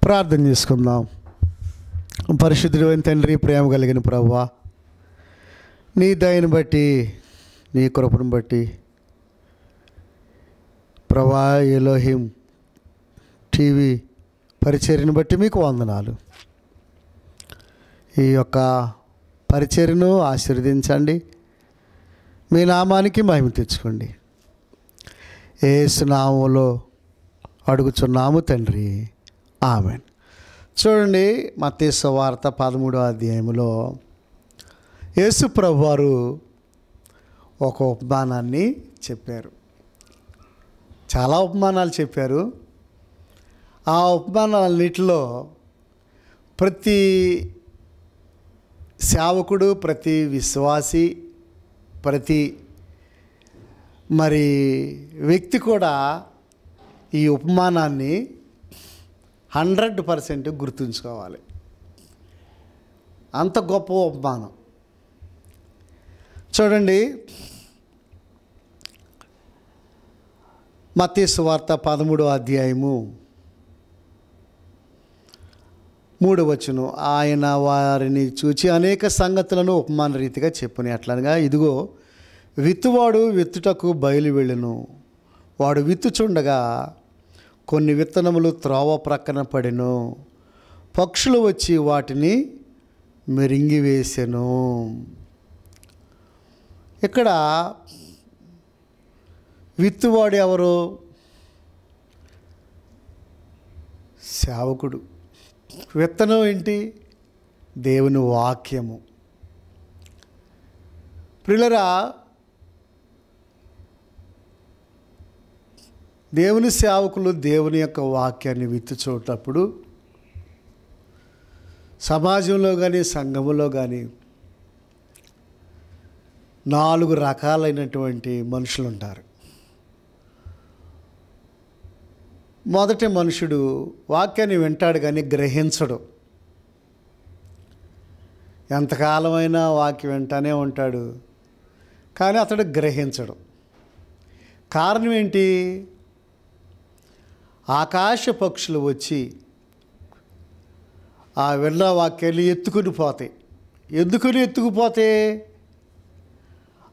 ప్రార్థన చేసుకుందాం. పరిశుద్ధుడైన తండ్రి, ప్రేమ కలిగిన ప్రభువా, నీ దయను బట్టి, నీ కృపను బట్టి ప్రభువా, ఎలోహిం టీవీ పరిచర్యను బట్టి మీకు వందనాలు. ఈ యొక్క పరిచర్యను ఆశీర్వదించండి, మీ నామానికి మహిమ తెచ్చుకోండి. యేసు నామములో అడుగుచున్నాము తండ్రి, ఆమేన్. చూడండి, మత్తయి సువార్త 13వ అధ్యాయంలో యేసు ప్రభువారు ఒక ఉపమానాన్ని చెప్పారు. చాలా ఉపమానాలు చెప్పారు. ఆ ఉపమానాలన్నిటిలో ప్రతి సేవకుడు, ప్రతి విశ్వాసి, ప్రతి వ్యక్తి కూడా ఈ ఉపమానాన్ని 100% గుర్తుంచుకోవాలి. అంత గొప్ప ఉపమానం. చూడండి, మత్తయి సువార్త 13వ అధ్యాయము 3వ వచనం. ఆయన వారిని చూచి అనేక సంగతులను ఉపమాన రీతిగా చెప్పుని అట్లనగా, ఇదిగో విత్తువాడు విత్తుటకు బయలు వెళ్ళెను. వాడు విత్తుచుండగా కొన్ని విత్తనములు త్రోవ ప్రక్కన పడెను. పక్షులు వచ్చి వాటిని మెరింగివేసెను. ఇక్కడ విత్తువాడు ఎవరు? సేవకుడు. విత్తనం ఏంటి? దేవుని వాక్యము. ప్రియులారా, దేవుని సేవకులు దేవుని యొక్క వాక్యాన్ని విత్తుచేటప్పుడు సమాజంలో కానీ సంఘములో కానీ 4 రకాలైనటువంటి మనుషులు ఉంటారు. మొదటి మనుషుడు వాక్యాన్ని వింటాడు కానీ గ్రహించడు. ఎంతకాలమైనా వాక్యం వింటానే ఉంటాడు కానీ అతడు గ్రహించడు. కారణం ఏంటి? ఆకాశ పక్షులు వచ్చి ఆ విన్న వాక్యాన్ని ఎత్తుకుని పోతాయి. ఎందుకుని ఎత్తుకుపోతే?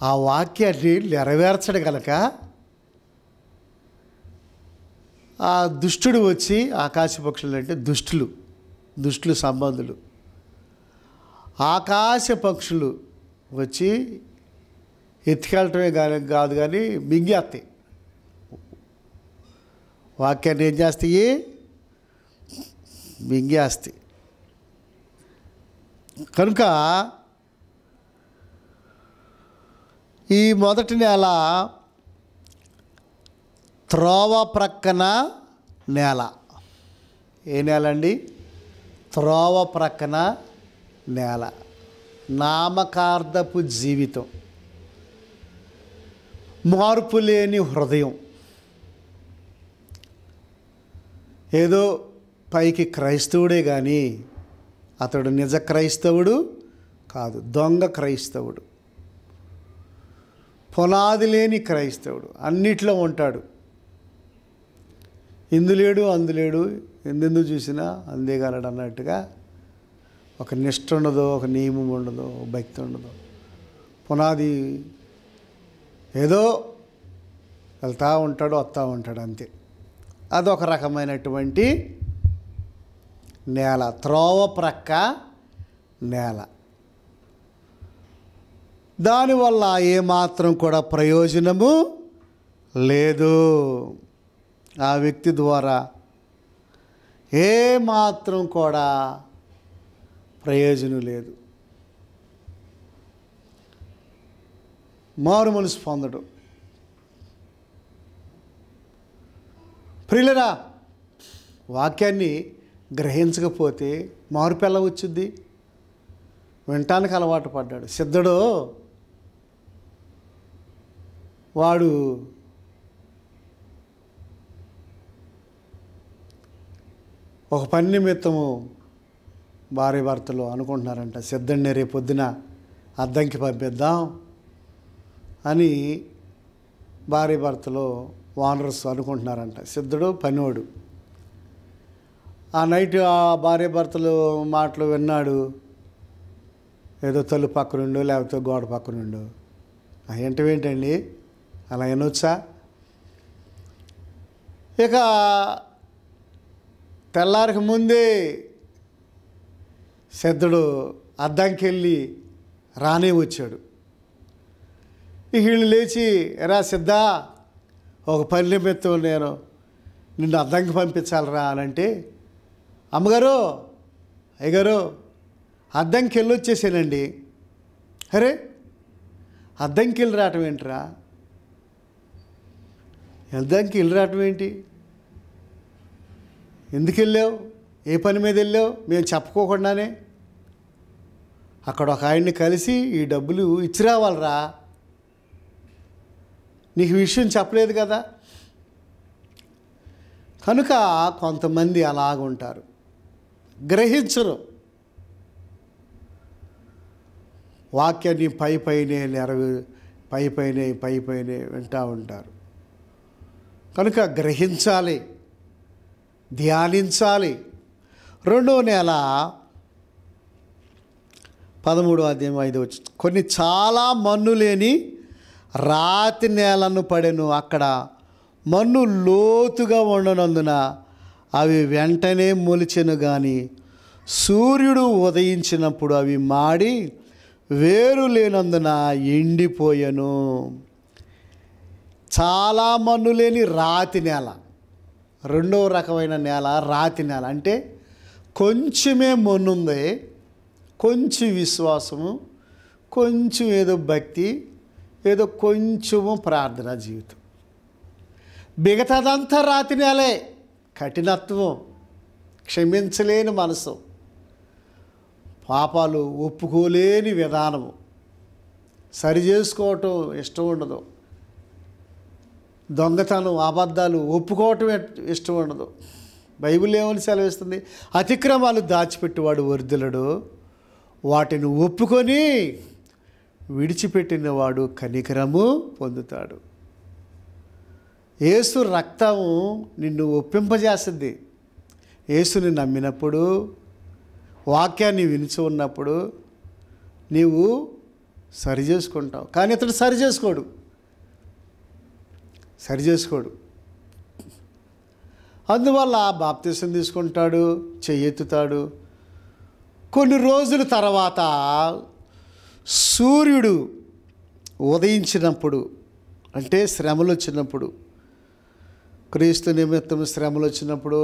ఆ వాక్యాన్ని నెరవేర్చడం గలక ఆ దుష్టుడు వచ్చి, ఆకాశ పక్షులు అంటే దుష్టులు సంబంధులు, ఆకాశ పక్షులు వచ్చి ఎత్తుకెళ్ళటమే కాదు కానీ మింగేస్తాయి. వాక్యాన్ని ఏం చేస్తాయి? మింగేస్తాయి. కనుక ఈ మొదటి నేల త్రోవ ప్రక్కన నేల. ఏ నేల అండి? త్రోవ ప్రక్కన నేల. నామకార్థపు జీవితం, మార్పు లేని హృదయం. ఏదో పైకి క్రైస్తవుడే కానీ అతడు నిజ క్రైస్తవుడు కాదు, దొంగ క్రైస్తవుడు, పునాది లేని క్రైస్తవుడు. అన్నిట్లో ఉంటాడు. ఇందులేడు అందులేడు, ఎందెందుకు చూసినా అందేగలడు అన్నట్టుగా ఒక నిష్ఠ ఉండదు, ఒక నియమం ఉండదు, ఒక భక్తి ఉండదు. పునాది ఏదో వెళ్తూ ఉంటాడు, వస్తూ ఉంటాడు, అంతే. అదొక రకమైనటువంటి నేల, త్రోవ ప్రక్క నేల. దానివల్ల ఏమాత్రం కూడా ప్రయోజనము లేదు. ఆ వ్యక్తి ద్వారా ఏమాత్రం కూడా ప్రయోజనం లేదు. మారు మనసు పొందడు. ప్రియులరా, వాక్యాన్ని గ్రహించకపోతే మార్పు ఎలా వచ్చింది? వినటానికి అలవాటు పడ్డాడు. సిద్ధుడు వాడు ఒక పని నిమిత్తము భార్య భర్తలు అనుకుంటున్నారంట, సిద్ధుడిని రేపు పొద్దున అద్దంకి పంపిద్దాం అని భార్య భర్తలు వానరస్ అనుకుంటున్నారంట. సిద్ధుడు పనివాడు. ఆ నైట్ ఆ భార్య భర్తలు మాటలు విన్నాడు. ఏదో తలుపు పక్క నుండో లేకపోతే గోడ పక్క నుండో. ఏంటండి అలా వినొచ్చా? ఇక తెల్లారికి ముందే సిద్ధుడు అద్దంకి వెళ్ళి రానే వచ్చాడు. ఇక వీళ్ళు లేచి, ఎరా సిద్ధా, ఒక పని నిమిత్తం నేను నిన్ను అద్దంకి పంపించాలరా అని అంటే, అమ్మగారు, అయ్యగారు, అద్దంకి వెళ్ళి వచ్చేసానండి. అరే, అద్దంకి వెళ్ళి రావటం ఏంటిరా? అద్దంకి వెళ్ళి రావటం ఏంటి? ఎందుకు వెళ్ళావు? ఏ పని మీద వెళ్ళావు? మేము చెప్పుకోకుండానే. అక్కడ ఒక ఆయన్ని కలిసి ఈ డబ్బులు ఇచ్చి రావాలరా. నీకు విషయం చెప్పలేదు కదా. కనుక కొంతమంది అలాగుంటారు, గ్రహించరు. వాక్యాన్ని పైనే వింటూ ఉంటారు. కనుక గ్రహించాలి, ధ్యానించాలి. 2వ నెల 13వ అధ్యాయం 5వ వచనం. కొన్ని చాలా మన్ను లేని రాతి నేలను పడెను. అక్కడ మన్ను లోతుగా ఉండనందున అవి వెంటనే మొలిచెను, కానీ సూర్యుడు ఉదయించినప్పుడు అవి మాడి వేరు లేనందున ఎండిపోయెను. చాలా మన్ను లేని రాతి నేల. 2వ రకమైన నేల రాతి నేల. అంటే కొంచెమే మన్నుంది, కొంచెం విశ్వాసము, కొంచెం ఏదో భక్తి, ఏదో కొంచెము ప్రార్థనా జీవితం. మిగతాదంతా రాతి నేలే. కఠినత్వం, క్షమించలేని మనసు, పాపాలు ఒప్పుకోలేని విధానము, సరి చేసుకోవటం ఇష్టం ఉండదు, దొంగతనం, అబద్ధాలు ఒప్పుకోవటం ఇష్టం ఉండదు. బైబిల్ ఏమని సెలవిస్తుంది? అతిక్రమాలు దాచిపెట్టేవాడు వర్ధిల్లడు, వాటిని ఒప్పుకొని విడిచిపెట్టినవాడు కనికరము పొందుతాడు. యేసు రక్తము నిన్ను ఒప్పింపజేస్తుంది. యేసుని నమ్మినప్పుడు, వాక్యాన్ని వినిచి ఉన్నప్పుడు నీవు సరి చేసుకుంటావు. కానీ ఇతడు సరి చేసుకోడు. అందువల్ల బాప్తిసం తీసుకుంటాడు, చెయ్యెత్తుతాడు. కొన్ని రోజుల తర్వాత సూర్యుడు ఉదయించినప్పుడు, అంటే శ్రమలు వచ్చినప్పుడు, క్రీస్తు నిమిత్తం శ్రమలు వచ్చినప్పుడు,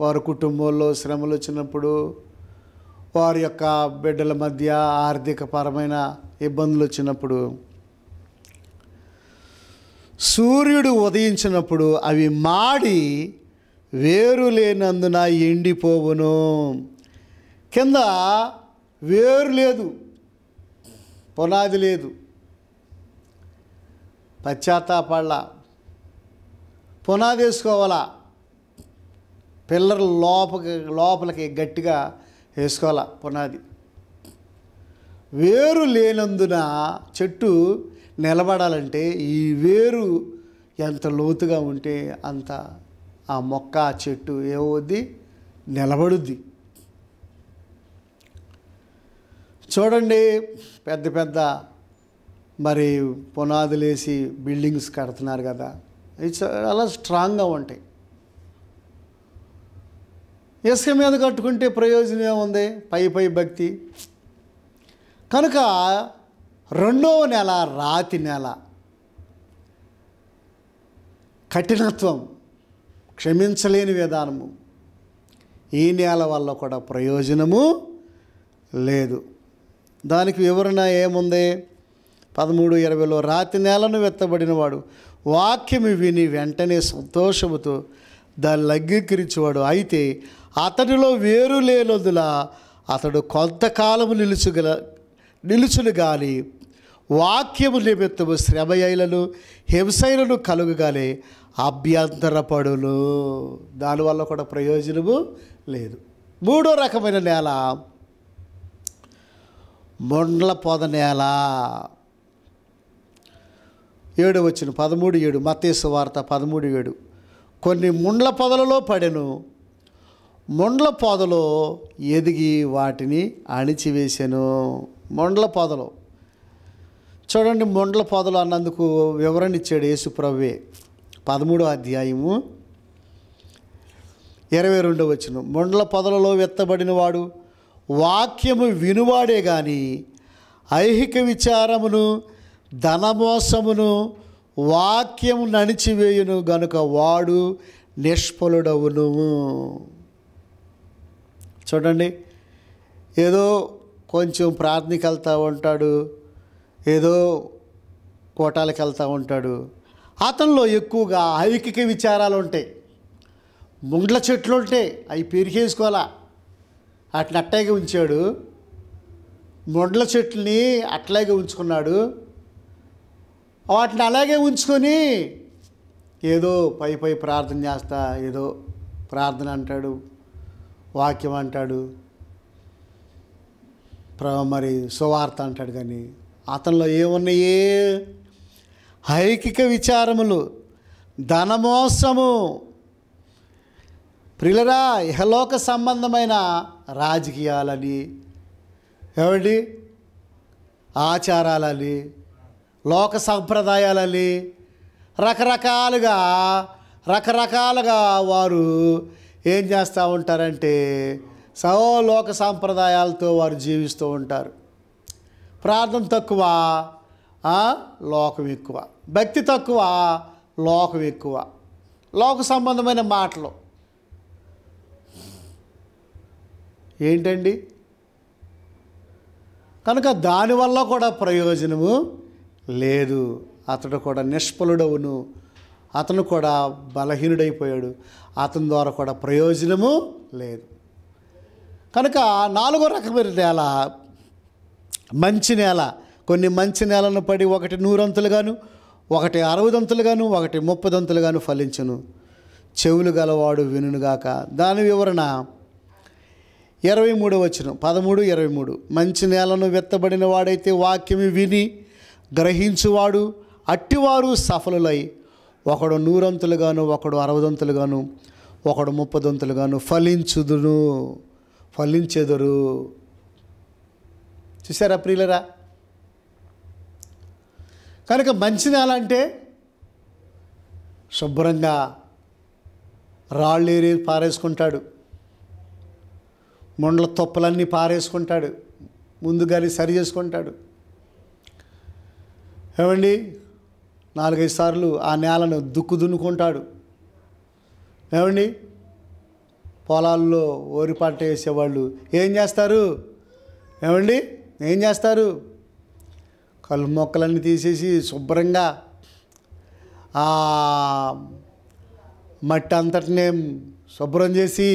వారి కుటుంబంలో శ్రమలు వచ్చినప్పుడు, వారి యొక్క బిడ్డల మధ్య ఆర్థికపరమైన ఇబ్బందులు వచ్చినప్పుడు, సూర్యుడు ఉదయించినప్పుడు అవి మాడి వేరు లేనందున ఎండిపోవును. కింద వేరు లేదు, పునాది లేదు, పశ్చాత్తాపడాల, పునాది వేసుకోవాలా, పిల్లర్ లోపలికి గట్టిగా వేసుకోవాలా పునాది. వేరు లేనందున చెట్టు నిలబడాలంటే ఈ వేరు ఎంత లోతుగా ఉంటే అంత ఆ మొక్క, ఆ చెట్టు ఏమవుద్ది? నిలబడుద్ది. చూడండి, పెద్ద పెద్ద మరి పునాదులు వేసి బిల్డింగ్స్ కడుతున్నారు కదా, అవి చాలా స్ట్రాంగ్గా ఉంటాయి. ఇసుక మీద కట్టుకుంటే ప్రయోజనం ఏముంది? పై భక్తి. కనుక 2వ నెల రాతి నేల, కఠినత్వం, క్షమించలేని విధానము. ఈ నేల వల్ల కూడా ప్రయోజనము లేదు. దానికి వివరణ ఏముంది? 13:20లో రాతి నేలను వెత్తబడినవాడు వాక్యము విని వెంటనే సంతోషముతో దాన్ని అంగీకరించేవాడు. అయితే అతడిలో వేరు లేనందున అతడు కొంతకాలము నిలుచును గాని వాక్యము నిమిత్తము శ్రమయైలను హింసైలను కలుగుగానే అభ్యంతరపడును. దానివల్ల కూడా ప్రయోజనము లేదు. 3వ రకమైన నేల మొండ్ల పొద నేల. 7వ వచనం 13:7 మత్తయి సువార్త 13:7. కొన్ని ముండ్ల పొదలలో పడెను, ముండ్ల పొదలో ఎదిగి వాటిని అణిచివేశాను. ముండ్ల పొదలో చూడండి, ముండ్ల పొదలు అన్నందుకు వివరణ ఇచ్చాడు యేసుప్రభువే. 13వ అధ్యాయము 22వ వచనం. ముండ్ల పొదలలో విత్తబడిన వాడు వాక్యము వినువాడే గాని ఐహిక విచారమును ధనమోసమును వాక్యము నడిచివేయును గనుక వాడు నిష్ఫలుడవును. చూడండి, ఏదో కొంచెం ప్రార్థనకి వెళ్తూ ఉంటాడు, ఏదో కోటాలకు వెళ్తూ ఉంటాడు, అతనిలో ఎక్కువగా ఐహిక విచారాలు ఉంటాయి. ముండ్ల చెట్లు ఉంటాయి, అవి పెరిగేసుకోవాలా, వాటిని అట్టాగే ఉంచాడు. ముండ్ల చెట్లని అట్లాగే ఉంచుకున్నాడు. వాటిని అలాగే ఉంచుకొని ఏదో పై పై ప్రార్థన చేస్తా, ఏదో ప్రార్థన అంటాడు, వాక్యం అంటాడు, మరి సువార్త అంటాడు. కానీ అతనిలో ఏమున్నాయి? ఐహిక విచారములు, ధనమోసము. ప్రియులరా, ఇహలోక సంబంధమైన రాజకీయాలని, ఏమండి, ఆచారాలని, లోక సంప్రదాయాలని రకరకాలుగా వారు ఏం చేస్తూ ఉంటారంటే లోక సాంప్రదాయాలతో వారు జీవిస్తూ ఉంటారు. ప్రార్థన తక్కువ, లోకం ఎక్కువ. భక్తి తక్కువ, లోకం ఎక్కువ. లోక సంబంధమైన మాటలు ఏంటండి? కనుక దానివల్ల కూడా ప్రయోజనము లేదు. అతడు కూడా నిష్ఫలుడవును, అతను కూడా బలహీనుడైపోయాడు, అతని ద్వారా కూడా ప్రయోజనము లేదు. కనుక 4వ రకమైన నేల మంచి నేల. కొన్ని మంచి నేలను పడి ఒకటి 100 అంతులుగాను, ఒకటి 60 అంతులుగాను, ఒకటి 30 అంతులుగాను ఫలించును. చెవులు గలవాడు వినుగాక. దాని వివరణ 23వ వచనం, 13, 23. మంచి నేలను విత్తబడిన వాడైతే వాక్యము విని గ్రహించువాడు, అట్టివారు సఫలులై ఒకడు 100 అంతులుగాను, ఒకడు 60 అంతులుగాను, ఒకడు 30 అంతులుగాను ఫలించెదరు. చూసారా ప్రియులరా? కనుక మంచి నేల అంటే శుభ్రంగా రాళ్ళు ఏరి పారేసుకుంటాడు, ముండ్ల తొప్పలన్నీ పారేసుకుంటాడు, ముందుగానే సరి చేసుకుంటాడు. ఏమండి, 4-5 సార్లు ఆ నేలను దున్నుకుంటాడు. ఏమండి, పొలాల్లో వరి పంట వేసేవాళ్ళు ఏం చేస్తారు? ఏమండి, ఏం చేస్తారు? కలుపు మొక్కలన్నీ తీసేసి శుభ్రంగా ఆ మట్టి అంతటినే శుభ్రం చేసి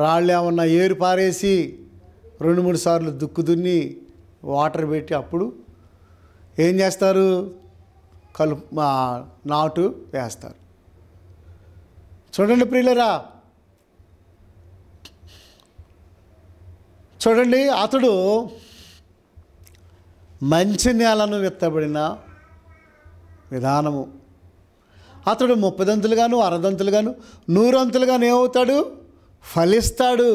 రాళ్ళు ఏమన్నా ఏరు పారేసి 2-3 సార్లు దున్ని వాటర్ పెట్టి అప్పుడు ఏం చేస్తారు? నాటు వేస్తారు. చూడండి ప్రియులరా, చూడండి, అతడు మంచి నేలను విత్తబడిన విధానము. అతడు 30 అంతులుగాను, 60 అంతులుగాను, 100 అంతులుగాను ఏమవుతాడు? ఫలిస్తాడు.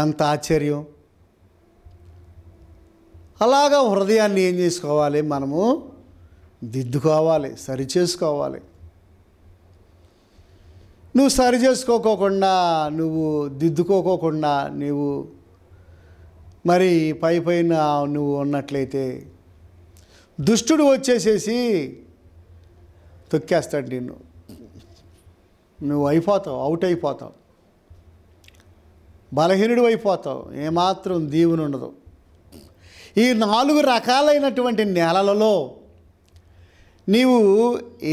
ఎంత ఆశ్చర్యం! అలాగా హృదయాన్ని ఏం చేసుకోవాలి? మనము దిద్దుకోవాలి, సరి చేసుకోవాలి. నువ్వు సరి చేసుకోకోకుండా, నువ్వు దిద్దుకోకోకుండా నువ్వు మరి పైన నువ్వు ఉన్నట్లయితే దుష్టుడు వచ్చేసేసి తొక్కేస్తాడు నిన్ను. నువ్వు అయిపోతావు, అవుట్ అయిపోతావు, బలహీనుడు అయిపోతావు, ఏమాత్రం దీవెన ఉండదు. ఈ 4 రకాలైనటువంటి నేలలలో నీవు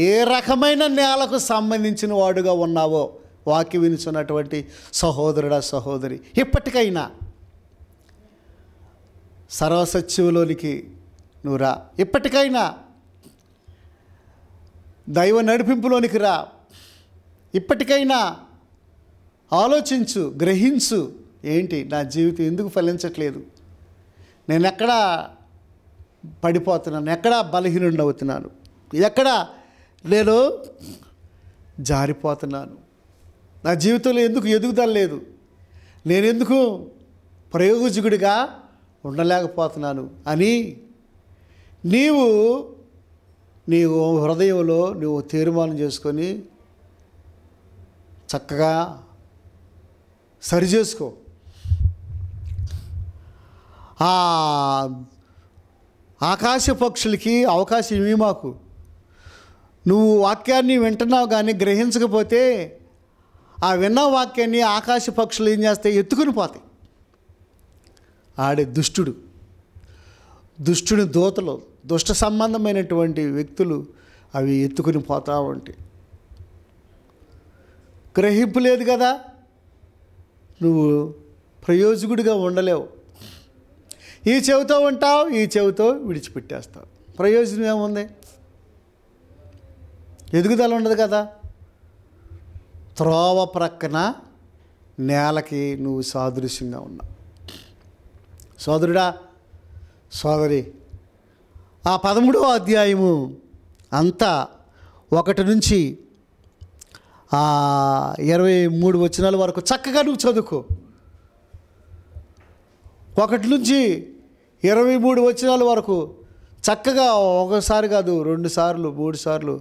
ఏ రకమైన నేలకు సంబంధించిన వాడుగా ఉన్నావో వాక్యం వినుచున్నటువంటి సహోదరుడా, సహోదరి, ఇప్పటికైనా సర్వసత్యములోనికి నువ్వు రా. ఇప్పటికైనా దైవ నడిపింపులోనికి రా. ఇప్పటికైనా ఆలోచించు, గ్రహించు. ఏంటి నా జీవితం ఎందుకు ఫలించట్లేదు? నేను ఎక్కడా పడిపోతున్నాను? ఎక్కడా బలహీనుడిని అవుతున్నాను? ఎక్కడ నేను జారిపోతున్నాను, నా జీవితంలో ఎందుకు ఎదుగుదల లేదు, నేనెందుకు ప్రయోజకుడిగా ఉండలేకపోతున్నాను అని నీవు హృదయంలో నువ్వు తీర్మానం చేసుకొని చక్కగా సరిచేసుకో. ఆకాశ పక్షులకి అవకాశం ఇవి మాకు. నువ్వు వాక్యాన్ని వింటున్నావు కానీ గ్రహించకపోతే ఆ విన్న వాక్యాన్ని ఆకాశ పక్షులు ఏం చేస్తాయి? ఎత్తుకుని పోతాయి. ఆడే దుష్టుని దూతలు, దుష్ట సంబంధమైనటువంటి వ్యక్తులు అవి ఎత్తుకుని పోతా ఉంటాయి. గ్రహింపు లేదు కదా, నువ్వు ప్రయోజకుడిగా ఉండలేవు. ఈ చెవితో ఉంటావు, ఈ చెవితో విడిచిపెట్టేస్తావు. ప్రయోజనం ఏముంది? ఎదుగుదల ఉండదు కదా. త్రోవ ప్రక్కన నేలకి నువ్వు సాదృశ్యంగా ఉన్నావు. సోదరుడా, సోదరి, ఆ 13వ అధ్యాయము అంతా 1 నుంచి 23 వచనాల వరకు చక్కగా నువ్వు చదువుకో. 1 నుంచి 23 వచనాల వరకు చక్కగా ఒకసారి కాదు, 2 సార్లు 3 సార్లు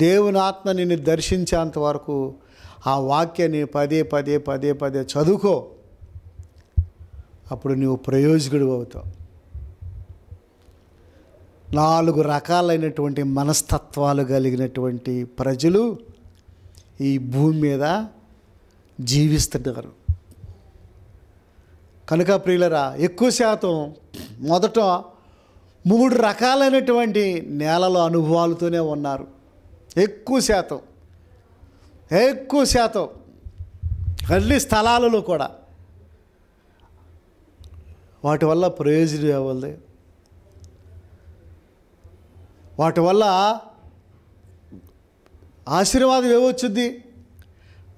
దేవుని ఆత్మ నిన్ను దర్శించేంత వరకు ఆ వాక్యాన్ని పదే చదువుకో. అప్పుడు నువ్వు ప్రయోజకుడు అవుతావు. 4 రకాలైనటువంటి మనస్తత్వాలు కలిగినటువంటి ప్రజలు ఈ భూమి మీద జీవిస్తున్నారు. కనుక ప్రియులరా, ఎక్కువ శాతం మొదట 3 రకాలైనటువంటి నేలల అనుభవాలతోనే ఉన్నారు. ఎక్కువ శాతం అన్ని స్థలాలలో కూడా. వాటి వల్ల ప్రయోజనం ఏముంది? వాటి వల్ల ఆశీర్వాదం ఏమొచ్చుద్ది?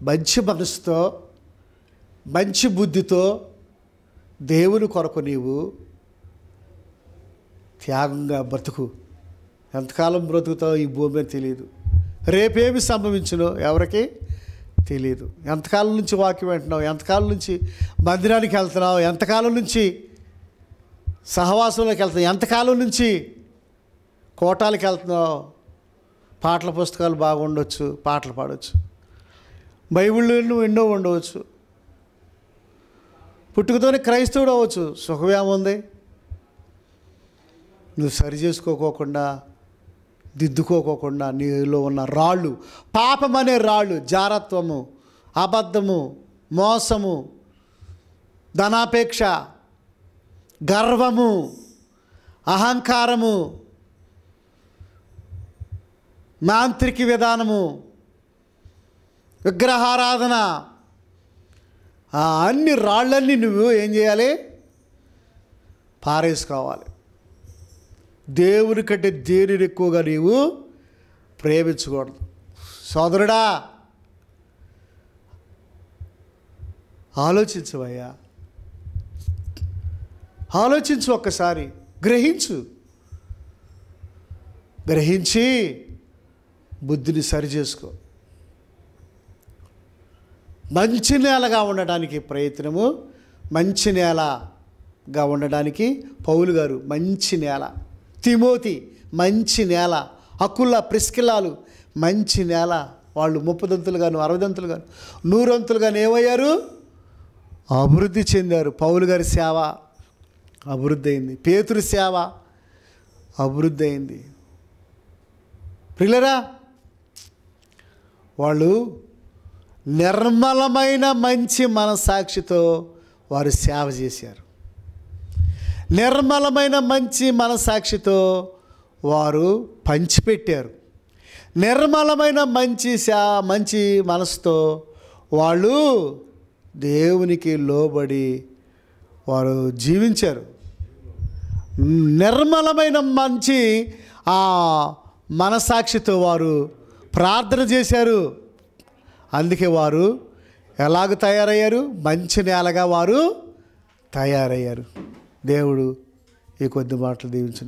మంచి మనసుతో, మంచి బుద్ధితో దేవుని కొరకు నీవు త్యాగంగా బ్రతుకు. ఎంతకాలం బ్రతుకుతావు ఈ భూమి మీద తెలియదు. రేపేమి సంభవించునో ఎవరికి తెలియదు. ఎంతకాలం నుంచి వాక్యం వింటున్నావు, ఎంతకాలం నుంచి మందిరానికి వెళ్తున్నావు, ఎంతకాలం నుంచి సహవాసంలోకి వెళ్తున్నావు, ఎంతకాలం నుంచి కోటాలకు వెళ్తున్నావు. పాటల పుస్తకాలు బాగుండొచ్చు, పాటలు పాడవచ్చు, బైబిళ్ళు ఎన్నో ఉండవచ్చు, పుట్టుకతోనే క్రైస్తవుడు అవ్వచ్చు. సుఖమేముంది? నువ్వు సరి చేసుకోకోకుండా, దిద్దుకోకోకుండా నీలో ఉన్న రాళ్ళు, పాపం అనే రాళ్ళు, జారత్వము, అబద్ధము, మోసము, ధనాపేక్ష, గర్వము, అహంకారము, మాంత్రిక విధానము, విగ్రహారాధన, అన్ని రాళ్ళన్నీ నువ్వు ఏం చేయాలి? పారేసుకోవాలి. దేవుని కంటే దేనిని ఎక్కువగా నీవు ప్రేమించకూడదు. సోదరుడా, ఆలోచించవయ్యా, ఆలోచించు. ఒక్కసారి గ్రహించి బుద్ధిని సరిచేసుకో. మంచి నేలగా ఉండడానికి ప్రయత్నము. మంచి నేలగా ఉండడానికి పౌలు గారు మంచి నేల, తిమోతి మంచి నేల, అకుల్లా ప్రిస్కిల్లాలు మంచి నేల. వాళ్ళు 30 దంతులు గాను, 60 దంతులు గాను, 100 అంతులు గాను ఏమయ్యారు? అభివృద్ధి చెందారు. పౌలు గారి సేవ అభివృద్ధి అయింది, పేతురు సేవ అభివృద్ధి అయింది. ప్రియులరా, వాళ్ళు నిర్మలమైన మంచి మనసాక్షితో వారు సేవ చేశారు. నిర్మలమైన మంచి మనసాక్షితో వారు పంచిపెట్టారు. నిర్మలమైన మంచి మనసుతో వాళ్ళు దేవునికి లోబడి వారు జీవించారు. నిర్మలమైన మంచి మనసాక్షితో వారు ప్రార్థన చేశారు. అందుకే వారు ఎలాగ తయారయ్యారు? మంచి నేలగా వారు తయారయ్యారు. దేవుడు ఈ కొద్ది మాటలు దీవించును.